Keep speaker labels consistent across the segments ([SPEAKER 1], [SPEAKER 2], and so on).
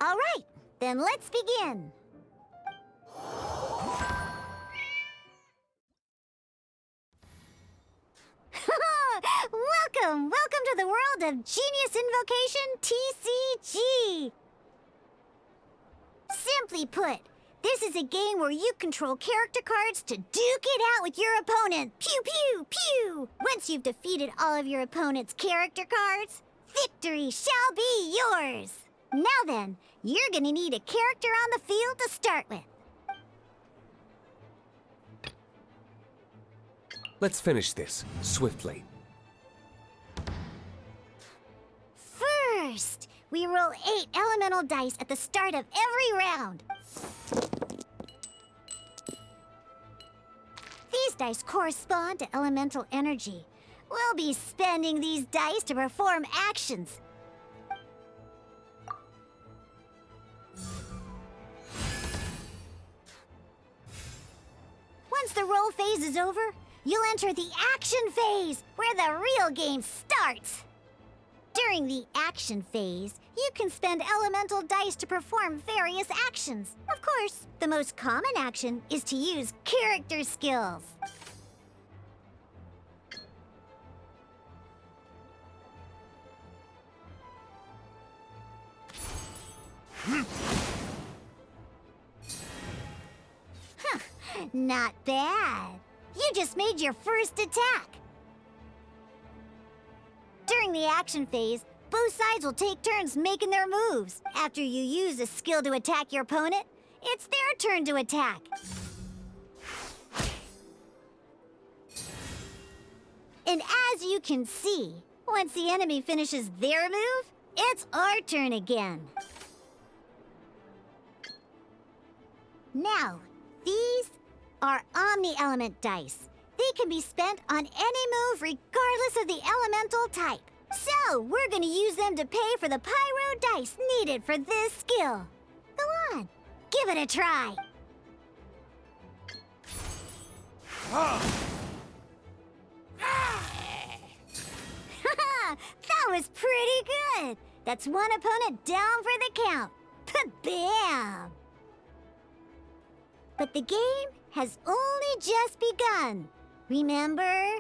[SPEAKER 1] All right, then let's begin. Welcome to the world of Genius Invocation TCG. Simply put, this is a game where you control character cards to duke it out with your opponent. Pew, pew, pew! Once you've defeated all of your opponent's character cards, victory shall be yours. Now then, you're gonna need a character on the field to start with.
[SPEAKER 2] Let's finish this swiftly.
[SPEAKER 1] First, we roll 8 elemental dice at the start of every round. These dice correspond to elemental energy. We'll be spending these dice to perform actions. Once the roll phase is over, you'll enter the action phase, where the real game starts. During the action phase, you can spend elemental dice to perform various actions. Of course, the most common action is to use character skills. Not bad. You just made your first attack. During the action phase, both sides will take turns making their moves. After you use a skill to attack your opponent, it's their turn to attack. And as you can see, once the enemy finishes their move, it's our turn again. Now, these are Omni-Element dice. They can be spent on any move regardless of the elemental type. So, we're gonna use them to pay for the pyro dice needed for this skill. Go on, give it a try. That was pretty good. That's one opponent down for the count. Bam! But the game has only just begun. Remember?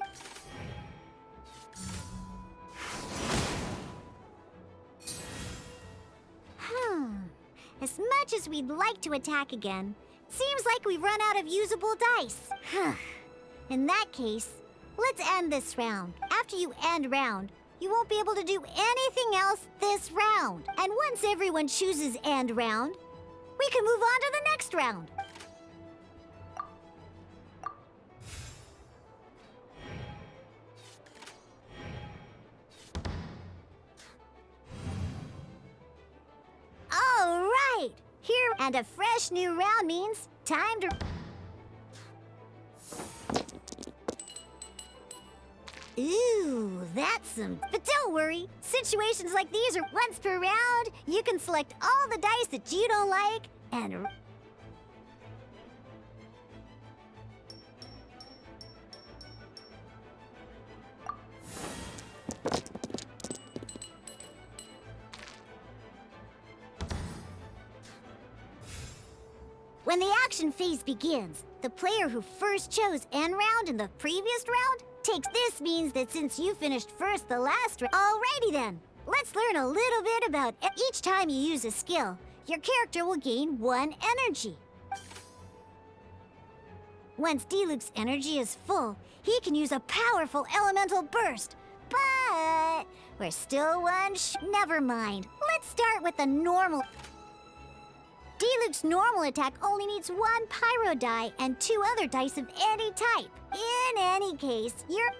[SPEAKER 1] As much as we'd like to attack again, it seems like we've run out of usable dice. In that case, let's end this round. After you end round, you won't be able to do anything else this round. And once everyone chooses end round, we can move on to the next round. All right! Here, and a fresh new round means time to... Ooh, that's some... But don't worry, situations like these are once per round. You can select all the dice that you don't like and... When the action phase begins, the player who first chose end round in the previous round takes. This means that since you finished first the last round... Alrighty then, let's learn a little bit about... Each time you use a skill, your character will gain 1 energy. Once Diluc's energy is full, he can use a powerful elemental burst. But we're still one Never mind, let's start with the normal... Diluc's normal attack only needs 1 pyro die and 2 other dice of any type. In any case, you're...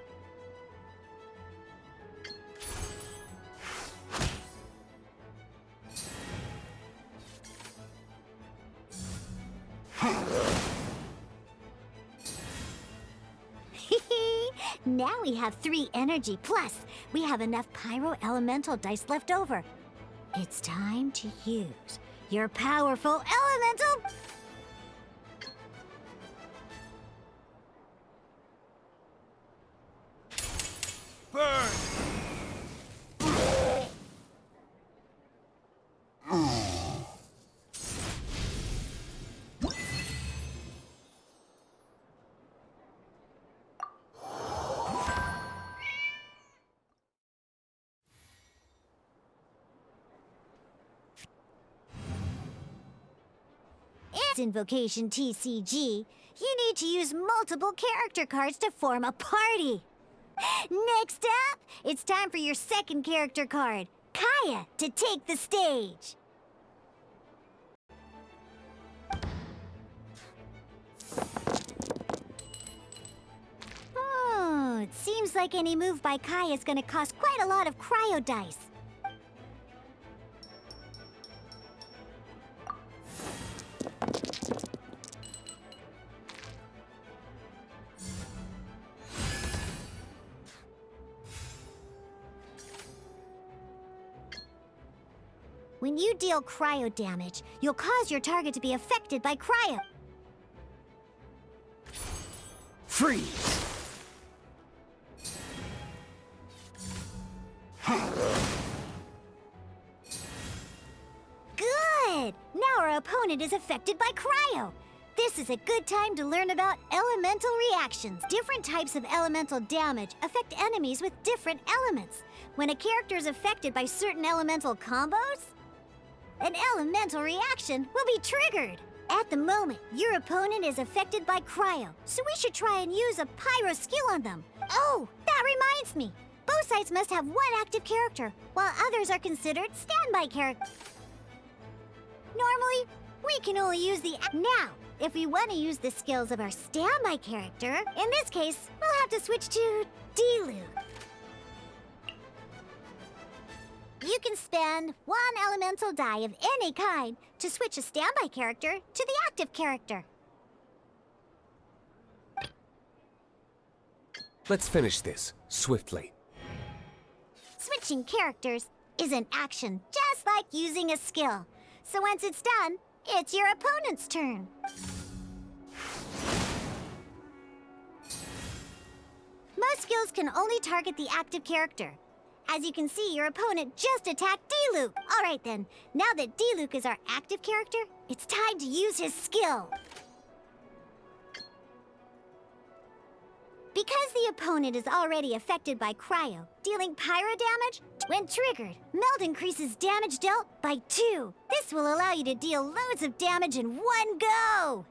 [SPEAKER 1] Now we have 3 energy, plus we have enough pyro elemental dice left over. It's time to use your powerful elemental...
[SPEAKER 3] Burn!
[SPEAKER 1] Invokation TCG, you need to use multiple character cards to form a party. Next up, it's time for your second character card, Kaya, to take the stage. Oh, it seems like any move by Kaya is going to cost quite a lot of cryo dice. When you deal cryo damage, you'll cause your target to be affected by cryo.
[SPEAKER 3] Freeze!
[SPEAKER 1] Good! Now our opponent is affected by cryo. This is a good time to learn about elemental reactions. Different types of elemental damage affect enemies with different elements. When a character is affected by certain elemental combos, an elemental reaction will be triggered. At the moment, your opponent is affected by cryo, so we should try and use a pyro skill on them. Oh, that reminds me. Both sides must have one active character, while others are considered standby characters. Normally, we can only use the... Now, if we want to use the skills of our standby character, in this case, we'll have to switch to Diluc. You can spend one elemental die of any kind to switch a standby character to the active character.
[SPEAKER 2] Let's finish this swiftly.
[SPEAKER 1] Switching characters is an action just like using a skill. So once it's done, it's your opponent's turn. Most skills can only target the active character. As you can see, your opponent just attacked Diluc. All right then, now that Diluc is our active character, it's time to use his skill. Because the opponent is already affected by cryo, dealing pyro damage, when triggered, melt increases damage dealt by 2. This will allow you to deal loads of damage in one go.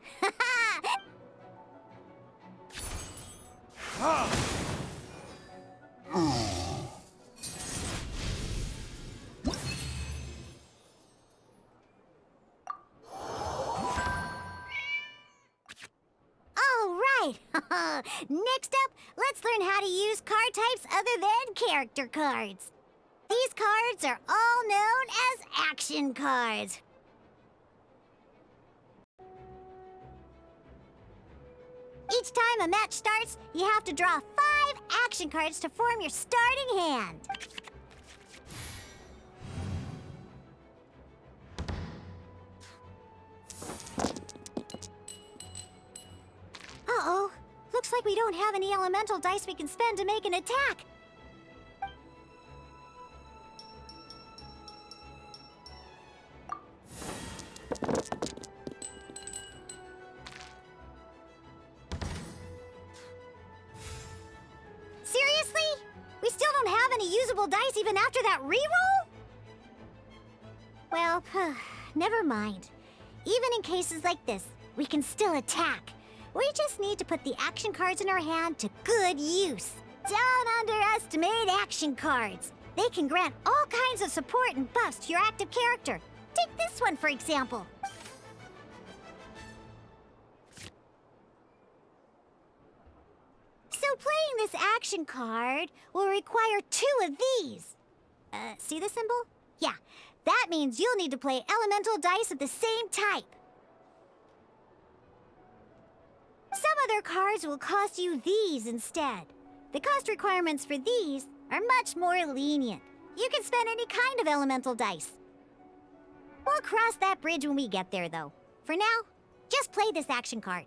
[SPEAKER 1] Next up, let's learn how to use card types other than character cards. These cards are all known as action cards. Each time a match starts, you have to draw 5 action cards to form your starting hand. Uh-oh. Looks like we don't have any elemental dice we can spend to make an attack. Seriously? We still don't have any usable dice even after that reroll? Well, never mind. Even in cases like this, we can still attack. We just need to put the action cards in our hand to good use. Don't underestimate action cards. They can grant all kinds of support and buffs to your active character. Take this one, for example. So playing this action card will require 2 of these. See the symbol? Yeah, that means you'll need to play elemental dice of the same type. Some other cards will cost you these instead. The cost requirements for these are much more lenient. You can spend any kind of elemental dice. We'll cross that bridge when we get there, though. For now, just play this action card.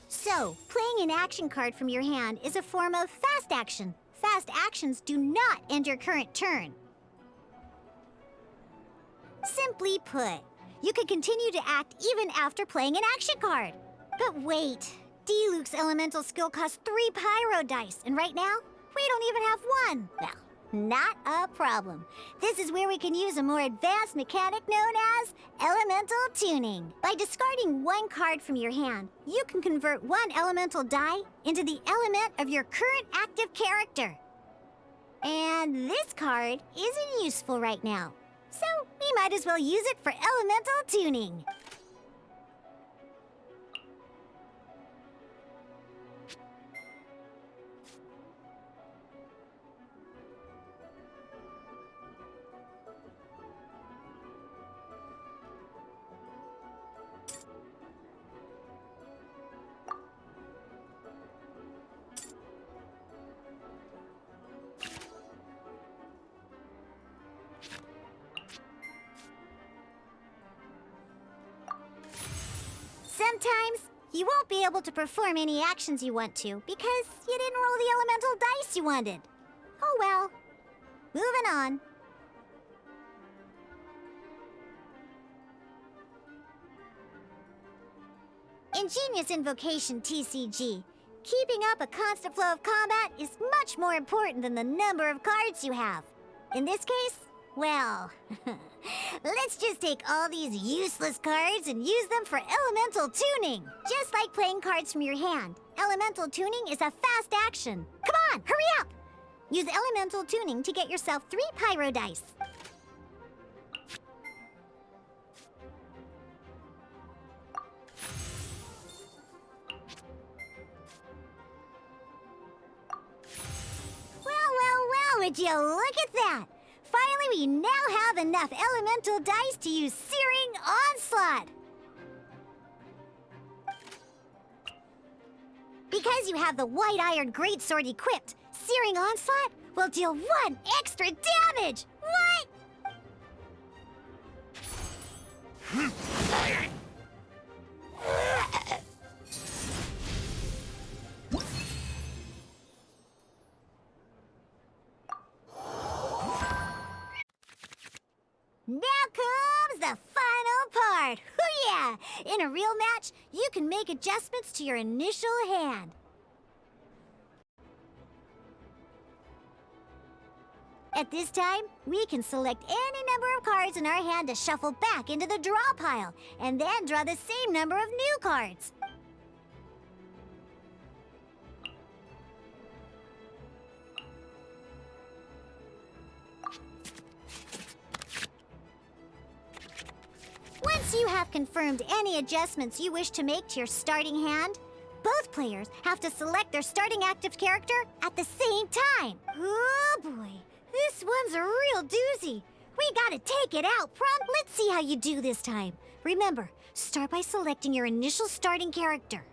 [SPEAKER 1] So, playing an action card from your hand is a form of fast action. Fast actions do not end your current turn. Simply put, you can continue to act even after playing an action card. But wait, Diluc's elemental skill costs 3 pyro dice, and right now, we don't even have 1. Well, not a problem. This is where we can use a more advanced mechanic known as elemental tuning. By discarding 1 card from your hand, you can convert 1 elemental die into the element of your current active character. And this card isn't useful right now, so we might as well use it for elemental tuning. Sometimes you won't be able to perform any actions you want to because you didn't roll the elemental dice you wanted. Oh well. Moving on. Ingenious Invocation TCG. Keeping up a constant flow of combat is much more important than the number of cards you have. In this case, well, let's just take all these useless cards and use them for elemental tuning. Just like playing cards from your hand, elemental tuning is a fast action. Come on, hurry up! Use elemental tuning to get yourself 3 pyro dice. Well, would you look at that? Finally, we now have enough elemental dice to use Searing Onslaught! Because you have the White Iron Greatsword equipped, Searing Onslaught will deal 1 extra damage! What? Now comes the final part! Hoo-yeah! In a real match, you can make adjustments to your initial hand. At this time, we can select any number of cards in our hand to shuffle back into the draw pile, and then draw the same number of new cards. Once you have confirmed any adjustments you wish to make to your starting hand, both players have to select their starting active character at the same time. Oh boy, this one's a real doozy. We gotta take it out prompt. Let's see how you do this time. Remember, start by selecting your initial starting character.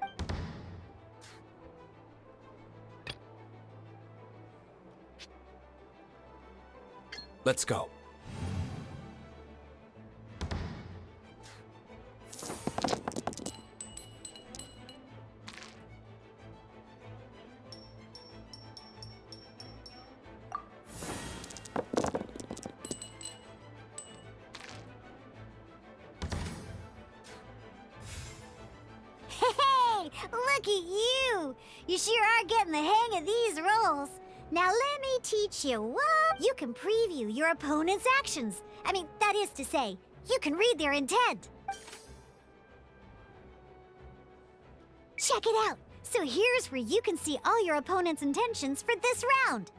[SPEAKER 2] Let's go.
[SPEAKER 1] Hey, look at you! You sure are getting the hang of these rolls. Now let me teach you what? You can preview your opponent's actions. I mean, that is to say, you can read their intent. Check it out. So here's where you can see all your opponent's intentions for this round.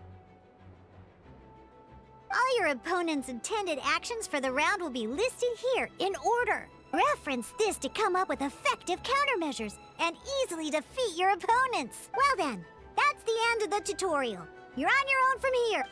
[SPEAKER 1] All your opponent's intended actions for the round will be listed here in order. Reference this to come up with effective countermeasures and easily defeat your opponents. Well then, that's the end of the tutorial. You're on your own from here.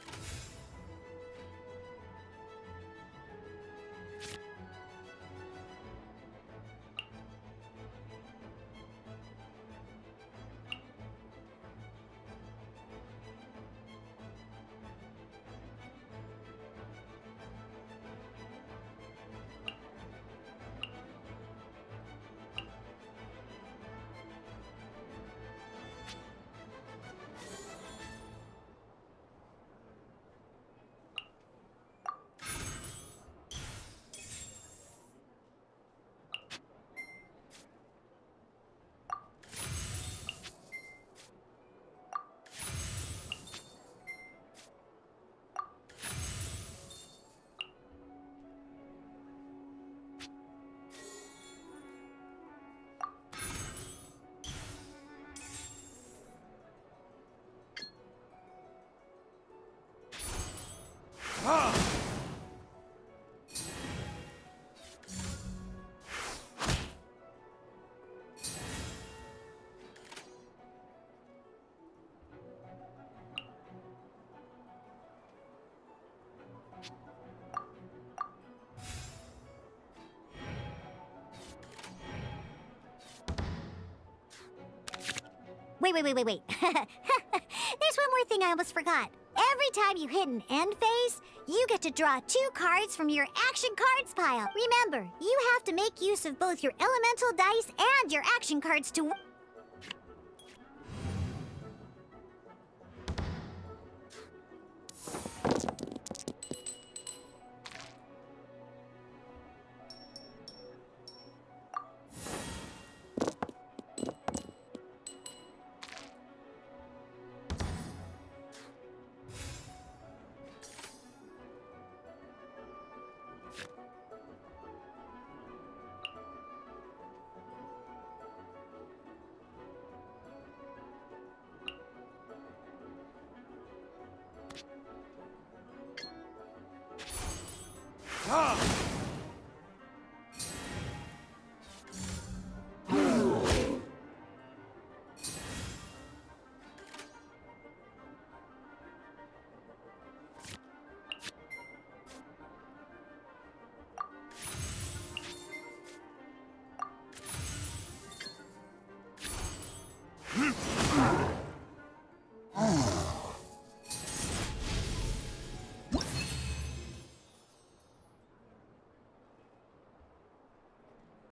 [SPEAKER 1] Wait. There's one more thing I almost forgot. Every time you hit an end phase, you get to draw 2 cards from your action cards pile. Remember, you have to make use of both your elemental dice and your action cards to...